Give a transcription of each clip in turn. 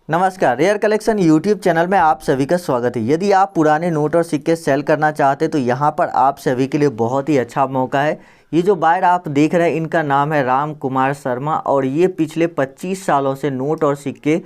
नमस्कार, rare collection YouTube channel में आप सभी का स्वागत है। यदि आप पुराने नोट और सिक्के सेल करना चाहते हैं तो यहाँ पर आप सभी के लिए बहुत ही अच्छा मौका है। ये जो बायर आप देख रहे हैं इनका नाम है राम कुमार शर्मा और ये पिछले 25 सालों से नोट और सिक्के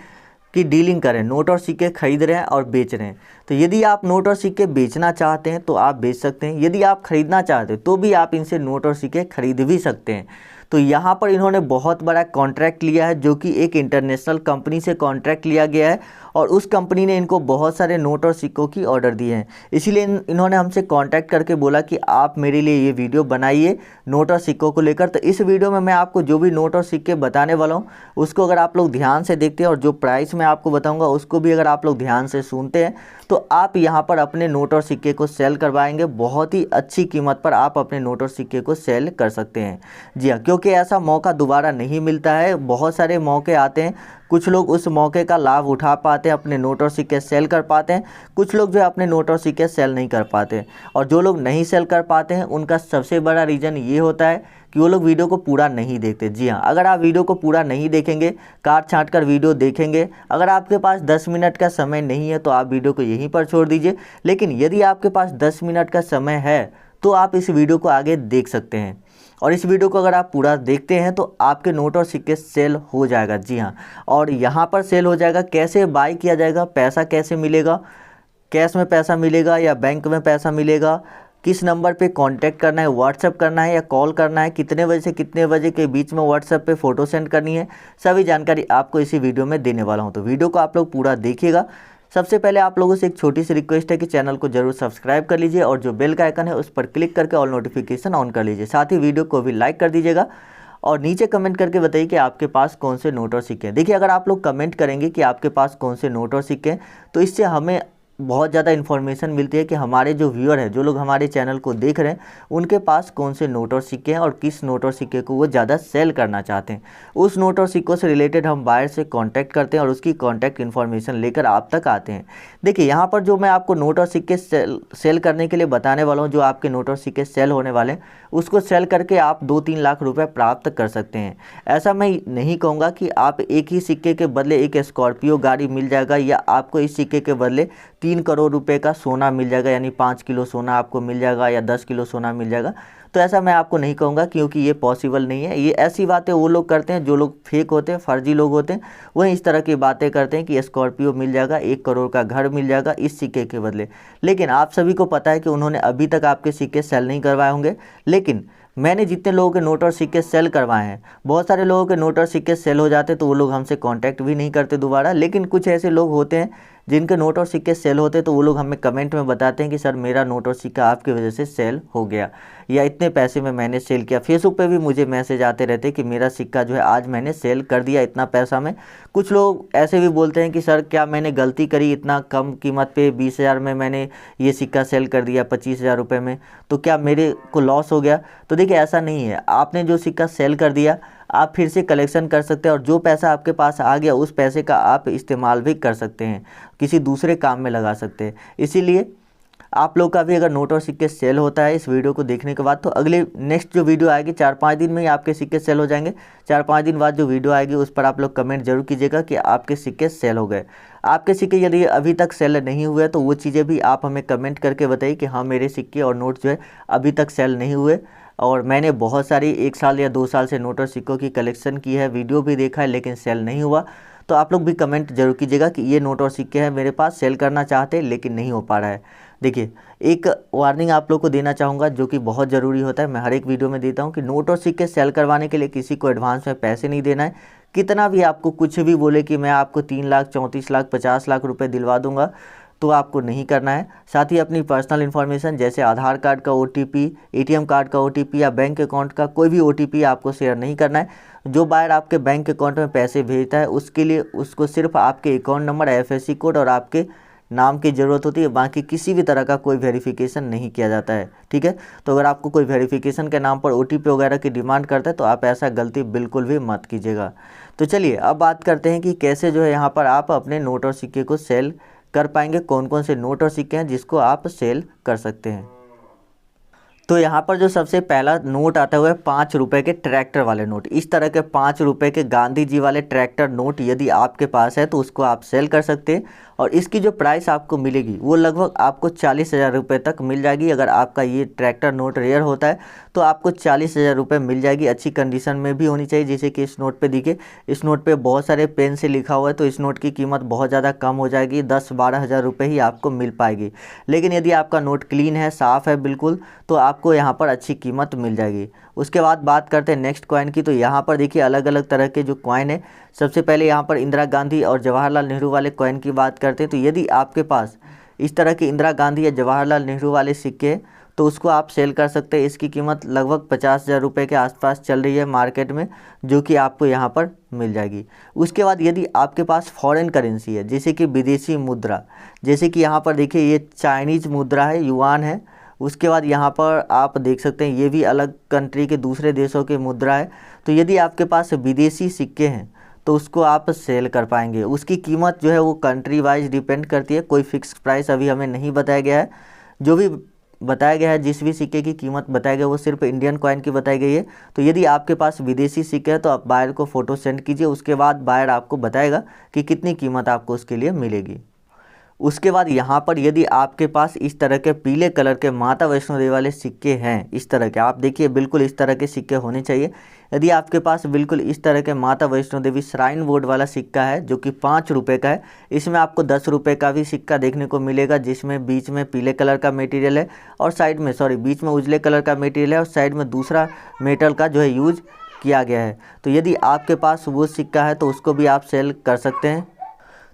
की डीलिंग करें, नोट और सिक्के खरीद रहे हैं और बेच रहे हैं। तो यदि आप नोट और सिक्के बेचना चाहते हैं तो आप बेच सकते हैं, यदि आप खरीदना चाहते हैं तो भी आप इनसे नोट और सिक्के खरीद भी सकते हैं। तो यहाँ पर इन्होंने बहुत बड़ा कॉन्ट्रैक्ट लिया है जो कि एक इंटरनेशनल कंपनी से कॉन्ट्रैक्ट लिया गया है और उस कंपनी ने इनको बहुत सारे नोट और सिक्कों की ऑर्डर दिए हैं। इसीलिए इन्होंने हमसे कांटेक्ट करके बोला कि आप मेरे लिए ये वीडियो बनाइए नोट और सिक्कों को लेकर। तो इस वीडियो में मैं आपको जो भी नोट और सिक्के बताने वाला हूँ उसको अगर आप लोग ध्यान से देखते हैं और जो प्राइस मैं आपको बताऊँगा उसको भी अगर आप लोग ध्यान से सुनते हैं तो आप यहाँ पर अपने नोट और सिक्के को सेल करवाएंगे। बहुत ही अच्छी कीमत पर आप अपने नोट और सिक्के को सेल कर सकते हैं। जी हाँ, क्योंकि ऐसा मौका दोबारा नहीं मिलता है। बहुत सारे मौके आते हैं, कुछ लोग उस मौके का लाभ उठा पाते हैं, अपने नोट और सिक्के सेल कर पाते हैं, कुछ लोग जो है अपने नोट और सिक्के सेल नहीं कर पाते। और जो लोग नहीं सेल कर पाते हैं उनका सबसे बड़ा रीज़न ये होता है कि वो लोग वीडियो को पूरा नहीं देखते। जी हाँ, अगर आप वीडियो को पूरा नहीं देखेंगे, काट छाँट कर वीडियो देखेंगे, अगर आपके पास 10 मिनट का समय नहीं है तो आप वीडियो को यहीं पर छोड़ दीजिए। लेकिन यदि आपके पास 10 मिनट का समय है तो आप इस वीडियो को आगे देख सकते हैं और इस वीडियो को अगर आप पूरा देखते हैं तो आपके नोट और सिक्के सेल हो जाएगा। जी हाँ, और यहाँ पर सेल हो जाएगा। कैसे बाय किया जाएगा, पैसा कैसे मिलेगा, कैश में पैसा मिलेगा या बैंक में पैसा मिलेगा, किस नंबर पे कांटेक्ट करना है, व्हाट्सएप करना है या कॉल करना है, कितने बजे से कितने बजे के बीच में व्हाट्सएप पे फ़ोटो सेंड करनी है, सभी जानकारी आपको इसी वीडियो में देने वाला हूँ। तो वीडियो को आप लोग पूरा देखिएगा। सबसे पहले आप लोगों से एक छोटी सी रिक्वेस्ट है कि चैनल को जरूर सब्सक्राइब कर लीजिए और जो बेल का आइकन है उस पर क्लिक करके ऑल नोटिफिकेशन ऑन कर लीजिए। साथ ही वीडियो को भी लाइक कर दीजिएगा और नीचे कमेंट करके बताइए कि आपके पास कौन से नोट और सिक्के हैं। देखिए, अगर आप लोग कमेंट करेंगे कि आपके पास कौन से नोट और सिक्के हैं तो इससे हमें बहुत ज़्यादा इन्फॉर्मेशन मिलती है कि हमारे जो व्यूअर हैं, जो लोग हमारे चैनल को देख रहे हैं, उनके पास कौन से नोट और सिक्के हैं और किस नोट और सिक्के को वो ज़्यादा सेल करना चाहते हैं। उस नोट और सिक्कों से रिलेटेड हम बायर से कांटेक्ट करते हैं और उसकी कांटेक्ट इन्फॉर्मेशन लेकर आप तक आते हैं। देखिए, यहाँ पर जो मैं आपको नोट और सिक्के सेल करने के लिए बताने वाला हूँ, जो आपके नोट और सिक्के सेल होने वाले हैं उसको सेल करके आप 2-3 लाख रुपए प्राप्त कर सकते हैं। ऐसा मैं नहीं कहूँगा कि आप एक ही सिक्के के बदले एक स्कॉर्पियो गाड़ी मिल जाएगा या आपको इस सिक्के के बदले 3 करोड़ रुपए का सोना मिल जाएगा, यानी 5 किलो सोना आपको मिल जाएगा या 10 किलो सोना मिल जाएगा। तो ऐसा मैं आपको नहीं कहूँगा क्योंकि ये पॉसिबल नहीं है। ये ऐसी बातें वो लोग करते हैं जो लोग फेक होते हैं, फर्जी लोग होते हैं, वही इस तरह की बातें करते हैं कि स्कॉर्पियो मिल जाएगा, 1 करोड़ का घर मिल जाएगा इस सिक्के के बदले। लेकिन आप सभी को पता है कि उन्होंने अभी तक आपके सिक्के सेल नहीं करवाए होंगे। लेकिन मैंने जितने लोगों के नोट और सिक्के सेल करवाए हैं, बहुत सारे लोगों के नोट और सिक्के सेल हो जाते तो वो लोग हमसे कांटेक्ट भी नहीं करते दोबारा। लेकिन कुछ ऐसे लोग होते हैं जिनके नोट और सिक्के सेल होते तो वो लोग हमें कमेंट में बताते हैं कि सर मेरा नोट और सिक्का आपकी वजह से सेल हो गया या इतने पैसे में मैंने सेल किया। फेसबुक पे भी मुझे मैसेज आते रहते कि मेरा सिक्का जो है आज मैंने सेल कर दिया इतना पैसा में। कुछ लोग ऐसे भी बोलते हैं कि सर क्या मैंने गलती करी, इतना कम कीमत पे 20,000 में मैंने ये सिक्का सेल कर दिया 25,000 रुपये में, तो क्या मेरे को लॉस हो गया? तो देखिए, ऐसा नहीं है। आपने जो सिक्का सेल कर दिया आप फिर से कलेक्शन कर सकते हैं और जो पैसा आपके पास आ गया उस पैसे का आप इस्तेमाल भी कर सकते हैं, किसी दूसरे काम में लगा सकते हैं। इसीलिए आप लोग का भी अगर नोट और सिक्के सेल होता है इस वीडियो को देखने के बाद तो अगले नेक्स्ट जो वीडियो आएगी 4-5 दिन में ही आपके सिक्के सेल हो जाएंगे। 4-5 दिन बाद जो वीडियो आएगी उस पर आप लोग कमेंट जरूर कीजिएगा कि आपके सिक्के सेल हो गए। आपके सिक्के यदि अभी तक सेल नहीं हुए तो वो चीज़ें भी आप हमें कमेंट करके बताइए कि हाँ मेरे सिक्के और नोट जो है अभी तक सेल नहीं हुए और मैंने बहुत सारी 1 साल या 2 साल से नोट और सिक्कों की कलेक्शन की है, वीडियो भी देखा है लेकिन सेल नहीं हुआ। तो आप लोग भी कमेंट जरूर कीजिएगा कि ये नोट और सिक्के हैं मेरे पास, सेल करना चाहते हैं लेकिन नहीं हो पा रहा है। देखिए, एक वार्निंग आप लोग को देना चाहूँगा जो कि बहुत ज़रूरी होता है, मैं हर एक वीडियो में देता हूँ कि नोट और सिक्के सेल करवाने के लिए किसी को एडवांस में पैसे नहीं देना है। कितना भी आपको कुछ भी बोले कि मैं आपको 3 लाख, 34 लाख, 50 लाख रुपये दिलवा दूंगा तो आपको नहीं करना है। साथ ही अपनी पर्सनल इन्फॉर्मेशन जैसे आधार कार्ड का OTP, ATM कार्ड का OTP या बैंक अकाउंट का कोई भी OTP आपको शेयर नहीं करना है। जो बायर आपके बैंक अकाउंट में पैसे भेजता है उसके लिए उसको सिर्फ आपके अकाउंट नंबर, IFSC कोड और आपके नाम की ज़रूरत होती है, बाकी किसी भी तरह का कोई वेरिफिकेशन नहीं किया जाता है। ठीक है, तो अगर आपको कोई वेरिफिकेशन के नाम पर OTP वगैरह की डिमांड करता है तो आप ऐसा गलती बिल्कुल भी मत कीजिएगा। तो चलिए अब बात करते हैं कि कैसे जो है यहाँ पर आप अपने नोट और सिक्के को सेल कर पाएंगे, कौन कौन से नोट और सिक्के हैं जिसको आप सेल कर सकते हैं। तो यहाँ पर जो सबसे पहला नोट आता है वो है 5 रुपये के ट्रैक्टर वाले नोट। इस तरह के 5 रुपये के गांधी जी वाले ट्रैक्टर नोट यदि आपके पास है तो उसको आप सेल कर सकते हैं, और इसकी जो प्राइस आपको मिलेगी वो लगभग आपको 40,000 रुपये तक मिल जाएगी। अगर आपका ये ट्रैक्टर नोट रेयर होता है तो आपको 40,000 रुपये मिल जाएगी। अच्छी कंडीशन में भी होनी चाहिए, जैसे कि इस नोट पे दिखे, इस नोट पे बहुत सारे पेन से लिखा हुआ है, तो इस नोट की कीमत बहुत ज़्यादा कम हो जाएगी, 10-12 हज़ार रुपये ही आपको मिल पाएगी। लेकिन यदि आपका नोट क्लीन है, साफ़ है बिल्कुल, तो आपको यहाँ पर अच्छी कीमत मिल जाएगी। उसके बाद बात करते हैं नेक्स्ट कॉइन की। तो यहाँ पर देखिए अलग अलग तरह के जो कॉइन है, सबसे पहले यहाँ पर इंदिरा गांधी और जवाहरलाल नेहरू वाले कॉइन की बात करते हैं। तो यदि आपके पास इस तरह के इंदिरा गांधी या जवाहरलाल नेहरू वाले सिक्के तो उसको आप सेल कर सकते हैं। इसकी कीमत लगभग 50,000 रुपये के आसपास चल रही है मार्केट में, जो कि आपको यहाँ पर मिल जाएगी। उसके बाद यदि आपके पास फॉरेन करेंसी है, जैसे कि विदेशी मुद्रा, जैसे कि यहाँ पर देखिए ये चाइनीज़ मुद्रा है, युआन है। उसके बाद यहाँ पर आप देख सकते हैं ये भी अलग कंट्री के दूसरे देशों के मुद्रा है। तो यदि आपके पास विदेशी सिक्के हैं तो उसको आप सेल कर पाएंगे। उसकी कीमत जो है वो कंट्री वाइज डिपेंड करती है, कोई फिक्स प्राइस अभी हमें नहीं बताया गया है। जो भी बताया गया है, जिस भी सिक्के की कीमत बताया गया वो सिर्फ इंडियन कॉइन की बताई गई है। तो यदि आपके पास विदेशी सिक्के है तो आप बायर को फ़ोटो सेंड कीजिए, उसके बाद बायर आपको बताएगा कि कितनी कीमत आपको उसके लिए मिलेगी। उसके बाद यहाँ पर यदि आपके पास इस तरह के पीले कलर के माता वैष्णो देवी वाले सिक्के हैं, इस तरह के, आप देखिए बिल्कुल इस तरह के सिक्के होने चाहिए। यदि आपके पास बिल्कुल इस तरह के माता वैष्णो देवी श्राइन बोर्ड वाला सिक्का है जो कि 5 रुपये का है, इसमें आपको 10 रुपये का भी सिक्का देखने को मिलेगा, जिसमें बीच में पीले कलर का मटेरियल है और साइड में बीच में उजले कलर का मटेरियल है और साइड में दूसरा मेटल का जो है यूज किया गया है। तो यदि आपके पास वो सिक्का है तो उसको भी आप सेल कर सकते हैं।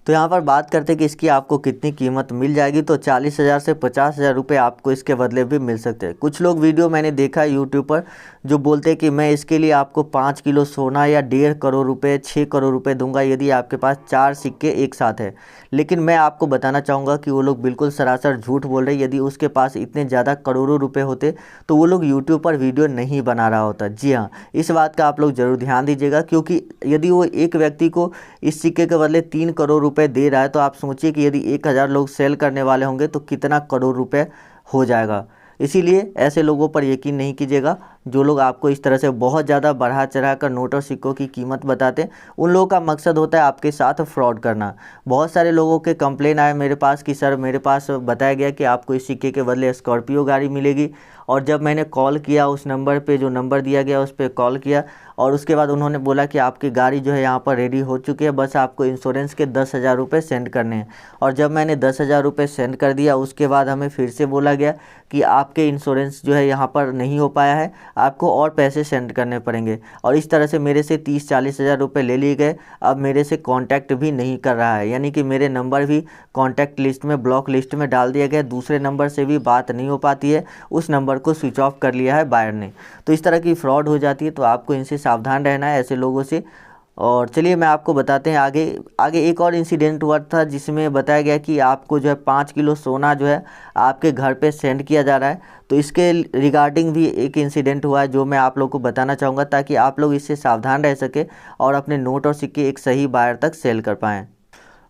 तो यहाँ पर बात करते हैं कि इसकी आपको कितनी कीमत मिल जाएगी। तो 40,000 से 50,000 रुपये आपको इसके बदले भी मिल सकते हैं। कुछ लोग वीडियो मैंने देखा है यूट्यूब पर जो बोलते हैं कि मैं इसके लिए आपको 5 किलो सोना या 1.5 करोड़ रुपये, 6 करोड़ रुपये दूंगा यदि आपके पास 4 सिक्के एक साथ है। लेकिन मैं आपको बताना चाहूँगा कि वो लोग बिल्कुल सरासर झूठ बोल रहे हैं। यदि उसके पास इतने ज़्यादा करोड़ों रुपये होते तो वो लोग यूट्यूब पर वीडियो नहीं बना रहा होता। जी हाँ, इस बात का आप लोग ज़रूर ध्यान दीजिएगा, क्योंकि यदि वो एक व्यक्ति को इस सिक्के के बदले 3 करोड़ रुपये दे रहा है तो आप सोचिए कि यदि 1,000 लोग सेल करने वाले होंगे तो कितना करोड़ रुपये हो जाएगा। इसीलिए ऐसे लोगों पर यकीन नहीं कीजिएगा जो लोग आपको इस तरह से बहुत ज़्यादा बढ़ा चढ़ा कर नोट और सिक्कों की कीमत बताते हैं। उन लोगों का मकसद होता है आपके साथ फ्रॉड करना। बहुत सारे लोगों के कंप्लेन आए मेरे पास कि सर मेरे पास बताया गया कि आपको इस सिक्के के बदले स्कॉर्पियो गाड़ी मिलेगी, और जब मैंने कॉल किया उस नंबर पे, जो नंबर दिया गया उस पर कॉल किया, और उसके बाद उन्होंने बोला कि आपकी गाड़ी जो है यहाँ पर रेडी हो चुकी है, बस आपको इंश्योरेंस के 10,000 रुपये सेंड करने हैं। और जब मैंने 10,000 रुपये सेंड कर दिया उसके बाद हमें फिर से बोला गया कि आपके इंश्योरेंस जो है यहाँ पर नहीं हो पाया है, आपको और पैसे सेंड करने पड़ेंगे। और इस तरह से मेरे से 30-40 हज़ार रुपये ले लिए गए। अब मेरे से कांटेक्ट भी नहीं कर रहा है, यानी कि मेरे नंबर भी कांटेक्ट लिस्ट में, ब्लॉक लिस्ट में डाल दिया गया। दूसरे नंबर से भी बात नहीं हो पाती है, उस नंबर को स्विच ऑफ कर लिया है बायर ने। तो इस तरह की फ्रॉड हो जाती है, तो आपको इनसे सावधान रहना है, ऐसे लोगों से। और चलिए मैं आपको बताते हैं आगे एक और इंसिडेंट हुआ था जिसमें बताया गया कि आपको जो है 5 किलो सोना जो है आपके घर पे सेंड किया जा रहा है। तो इसके रिगार्डिंग भी एक इंसिडेंट हुआ है जो मैं आप लोग को बताना चाहूँगा, ताकि आप लोग इससे सावधान रह सके और अपने नोट और सिक्के एक सही बायर तक सेल कर पाएँ।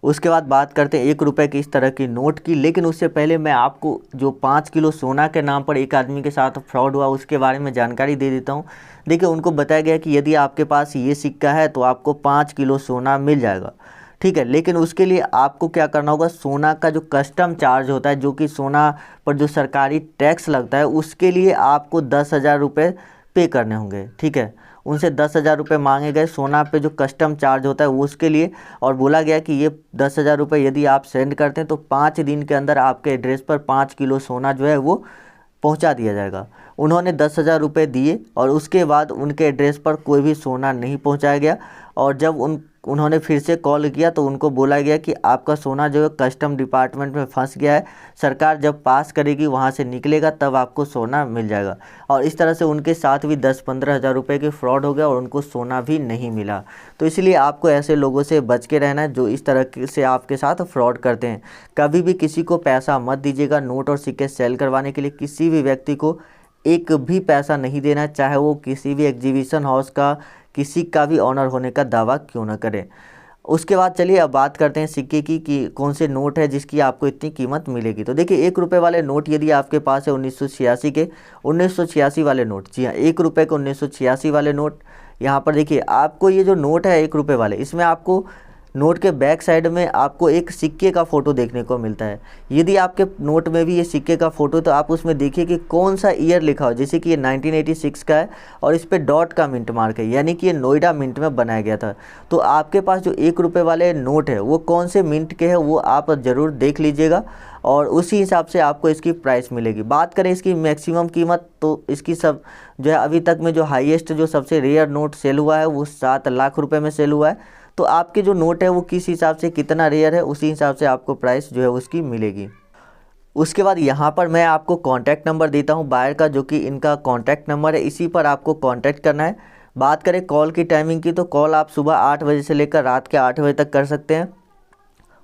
उसके बाद बात करते हैं 1 रुपये की इस तरह की नोट की। लेकिन उससे पहले मैं आपको जो 5 किलो सोना के नाम पर एक आदमी के साथ फ्रॉड हुआ उसके बारे में जानकारी दे देता हूँ। देखिए, उनको बताया गया कि यदि आपके पास ये सिक्का है तो आपको 5 किलो सोना मिल जाएगा, ठीक है। लेकिन उसके लिए आपको क्या करना होगा, सोना का जो कस्टम चार्ज होता है, जो कि सोना पर जो सरकारी टैक्स लगता है, उसके लिए आपको 10,000 रुपये पे करने होंगे, ठीक है। उनसे 10,000 रुपये मांगे गए सोना पे जो कस्टम चार्ज होता है वो उसके लिए, और बोला गया कि ये 10,000 रुपये यदि आप सेंड करते हैं तो 5 दिन के अंदर आपके एड्रेस पर 5 किलो सोना जो है वो पहुंचा दिया जाएगा। उन्होंने 10,000 रुपये दिए और उसके बाद उनके एड्रेस पर कोई भी सोना नहीं पहुंचाया गया। और जब उन्होंने फिर से कॉल किया तो उनको बोला गया कि आपका सोना जो है कस्टम डिपार्टमेंट में फंस गया है, सरकार जब पास करेगी वहाँ से निकलेगा तब आपको सोना मिल जाएगा। और इस तरह से उनके साथ भी 10-15 हज़ार रुपये की फ्रॉड हो गया और उनको सोना भी नहीं मिला। तो इसलिए आपको ऐसे लोगों से बच के रहना है जो इस तरह से आपके साथ फ्रॉड करते हैं। कभी भी किसी को पैसा मत दीजिएगा नोट और सिक्के सेल करवाने के लिए। किसी भी व्यक्ति को एक भी पैसा नहीं देना, चाहे वो किसी भी एग्जीबिशन हाउस का, किसी का भी ऑनर होने का दावा क्यों न करें। उसके बाद चलिए अब बात करते हैं सिक्के की कि कौन से नोट है जिसकी आपको इतनी कीमत मिलेगी। तो देखिए 1 रुपये वाले नोट यदि आपके पास है 1986 के, 1986 वाले नोट, जी हाँ 1 रुपये के 1986 वाले नोट, यहाँ पर देखिए आपको ये जो नोट है 1 रुपये वाले, इसमें आपको नोट के बैक साइड में आपको एक सिक्के का फ़ोटो देखने को मिलता है। यदि आपके नोट में भी ये सिक्के का फ़ोटो, तो आप उसमें देखिए कि कौन सा ईयर लिखा हो, जैसे कि ये 1986 का है और इस पर डॉट का मिंट मार्क है, यानी कि ये नोएडा मिंट में बनाया गया था। तो आपके पास जो 1 रुपये वाले नोट है वो कौन से मिंट के हैं वो आप ज़रूर देख लीजिएगा और उसी हिसाब से आपको इसकी प्राइस मिलेगी। बात करें इसकी मैक्सिमम कीमत, तो इसकी सब जो है अभी तक में जो हाईएस्ट जो सबसे रेयर नोट सेल हुआ है वो 7 लाख रुपए में सेल हुआ है। तो आपके जो नोट है वो किस हिसाब से कितना रेयर है उसी हिसाब से आपको प्राइस जो है उसकी मिलेगी। उसके बाद यहाँ पर मैं आपको कॉन्टैक्ट नंबर देता हूँ बायर का, जो कि इनका कॉन्टैक्ट नंबर है, इसी पर आपको कॉन्टैक्ट करना है। बात करें कॉल की टाइमिंग की, तो कॉल आप सुबह 8 बजे से लेकर रात के 8 बजे तक कर सकते हैं।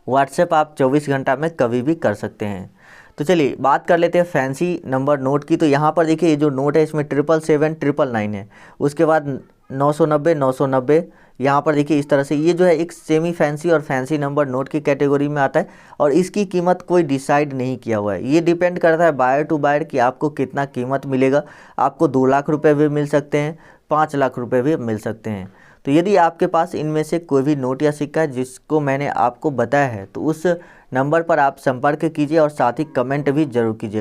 व्हाट्सएप आप 24 घंटा में कभी भी कर सकते हैं। तो चलिए बात कर लेते हैं फैंसी नंबर नोट की। तो यहाँ पर देखिए ये जो नोट है इसमें 777, 999 है, उसके बाद 990, 990, यहाँ पर देखिए इस तरह से ये जो है एक सेमी फैंसी और फैंसी नंबर नोट की कैटेगरी में आता है और इसकी कीमत कोई डिसाइड नहीं किया हुआ है। ये डिपेंड करता है बायर टू बायर कि आपको कितना कीमत मिलेगा। आपको 2 लाख रुपए भी मिल सकते हैं, 5 लाख रुपए भी मिल सकते हैं। तो यदि आपके पास इनमें से कोई भी नोट या सिक्का है जिसको मैंने आपको बताया है, तो उस नंबर पर आप संपर्क कीजिए और साथ ही कमेंट भी जरूर कीजिएगा।